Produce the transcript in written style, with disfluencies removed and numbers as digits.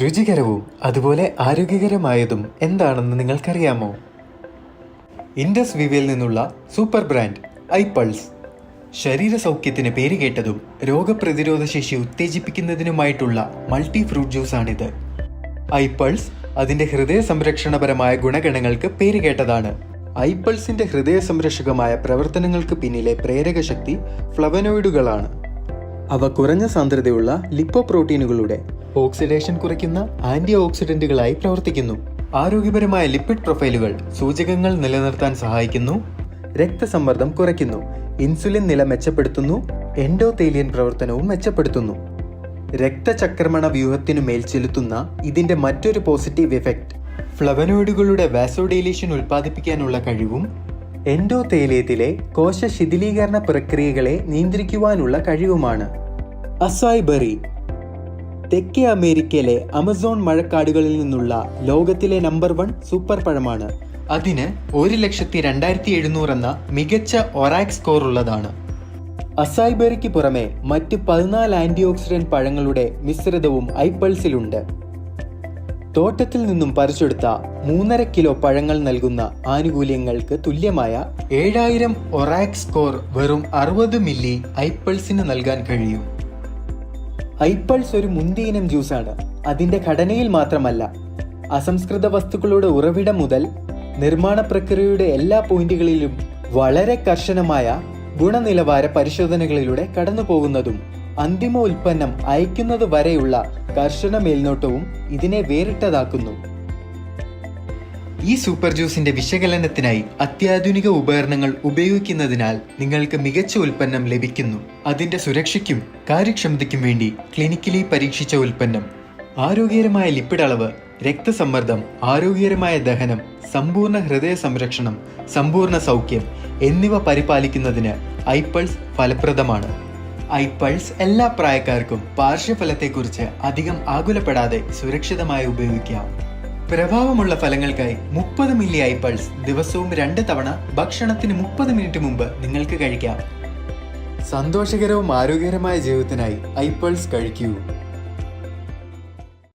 രുചികരവും അതുപോലെ ആരോഗ്യകരമായതും എന്താണെന്ന് നിങ്ങൾക്കറിയാമോ? ഇൻഡസ് വിവയിൽ നിന്നുള്ള സൂപ്പർ ബ്രാൻഡ് ഐപൾസ് ശരീര സൗഖ്യത്തിന് പേരുകേട്ടതും രോഗപ്രതിരോധ ശേഷി ഉത്തേജിപ്പിക്കുന്നതിനുമായിട്ടുള്ള മൾട്ടി ഫ്രൂട്ട് ജ്യൂസാണിത്. ഐപൾസ് അതിന്റെ ഹൃദയ സംരക്ഷണപരമായ ഗുണഗണങ്ങൾക്ക് പേരുകേട്ടതാണ്. ഐപൾസിന്റെ ഹൃദയ സംരക്ഷകമായ പ്രവർത്തനങ്ങൾക്ക് പിന്നിലെ പ്രേരക ശക്തി ഫ്ലവനോയിഡുകളാണ്. അവ കുറഞ്ഞ സാന്ദ്രതയുള്ള ലിപ്പോപ്രോട്ടീനുകളുടെ ഓക്സിഡേഷൻ കുറയ്ക്കുന്ന ആന്റി ഓക്സിഡന്റുകളായി പ്രവർത്തിക്കുന്നു. ആരോഗ്യപരമായ ലിപ്പിഡ് പ്രൊഫൈലുകൾ സൂചകങ്ങൾ നിലനിർത്താൻ സഹായിക്കുന്നു. രക്തസമ്മർദ്ദം കുറയ്ക്കുന്നു. ഇൻസുലിൻ നില മെച്ചപ്പെടുത്തുന്നു. എൻഡോതേലിയൻ പ്രവർത്തനവും മെച്ചപ്പെടുത്തുന്നു. രക്തചക്രമണ വ്യൂഹത്തിനു മേൽ ചെലുത്തുന്ന ഇതിന്റെ മറ്റൊരു പോസിറ്റീവ് എഫക്റ്റ് ഫ്ലവനോയിഡുകളുടെ വാസോഡൈലേഷൻ ഉൽപ്പാദിപ്പിക്കാനുള്ള കഴിവും എൻഡോതേലിയത്തിലെ കോശ ശിഥിലീകരണ പ്രക്രിയകളെ നിയന്ത്രിക്കുവാനുള്ള കഴിവുമാണ്. അസായ് ബെറി തെക്കേ അമേരിക്കയിലെ ആമസോൺ മഴക്കാടുകളിൽ നിന്നുള്ള ലോകത്തിലെ നമ്പർ 1 സൂപ്പർ പഴമാണ്. അതിന് 1,02,700 എന്ന മികച്ച ഒറാക് സ്കോർ ഉള്ളതാണ്. അസായ് ബെറിക്ക് പുറമെ മറ്റ് 14 ആന്റി ഓക്സിഡന്റ് പഴങ്ങളുടെ മിശ്രിതവും ഐപൾസിലുണ്ട്. തോട്ടത്തിൽ നിന്നും പറിച്ചെടുത്ത 3.5 കിലോ പഴങ്ങൾ നൽകുന്ന ആനുകൂല്യങ്ങൾക്ക് തുല്യമായ 7000 ഒറാക് സ്കോർ വെറും 60 മില്ലി ഐപൾസിന് നൽകാൻ കഴിയും. ഐപൾസ് ഒരു മുന്തിയിനം ജ്യൂസാണ്. അതിന്റെ ഘടനയിൽ മാത്രമല്ല, അസംസ്കൃത വസ്തുക്കളുടെ ഉറവിടം മുതൽ നിർമ്മാണ പ്രക്രിയയുടെ എല്ലാ പോയിന്റുകളിലും വളരെ കർശനമായ ഗുണനിലവാര പരിശോധനകളിലൂടെ കടന്നു പോകുന്നതും അന്തിമ ഉൽപ്പന്നം അയക്കുന്നത് വരെയുള്ള കർശന മേൽനോട്ടവും ഇതിനെ വേറിട്ടതാക്കുന്നു. ഈ സൂപ്പർ ജ്യൂസിന്റെ വിശകലനത്തിനായി അത്യാധുനിക ഉപകരണങ്ങൾ ഉപയോഗിക്കുന്നതിനാൽ നിങ്ങൾക്ക് മികച്ച ഉൽപ്പന്നം ലഭിക്കുന്നു. അതിന്റെ സുരക്ഷയ്ക്കും കാര്യക്ഷമതയ്ക്കും വേണ്ടി ക്ലിനിക്കലി പരീക്ഷിച്ച ഉൽപ്പന്നം. ആരോഗ്യകരമായ ലിപ്പിഡ് അളവ്, രക്തസമ്മർദ്ദം, ആരോഗ്യകരമായ ദഹനം, സമ്പൂർണ്ണ ഹൃദയ സംരക്ഷണം, സമ്പൂർണ്ണ സൗഖ്യം എന്നിവ പരിപാലിക്കുന്നതിന് ഐപൾസ് ഫലപ്രദമാണ്. ഐപൾസ് എല്ലാ പ്രായക്കാർക്കും പാർശ്വഫലത്തെക്കുറിച്ച് അധികം ആകുലപ്പെടാതെ സുരക്ഷിതമായി ഉപയോഗിക്കാം. പ്രഭാവമുള്ള ഫലങ്ങൾക്കായി 30 മില്ലി ഐപൾസ് ദിവസവും 2 തവണ ഭക്ഷണത്തിന് 30 മിനിറ്റ് മുമ്പ് നിങ്ങൾക്ക് കഴിക്കാം. സന്തോഷകരവും ആരോഗ്യകരമായ ജീവിതത്തിനായി ഐപൾസ് കഴിക്കൂ.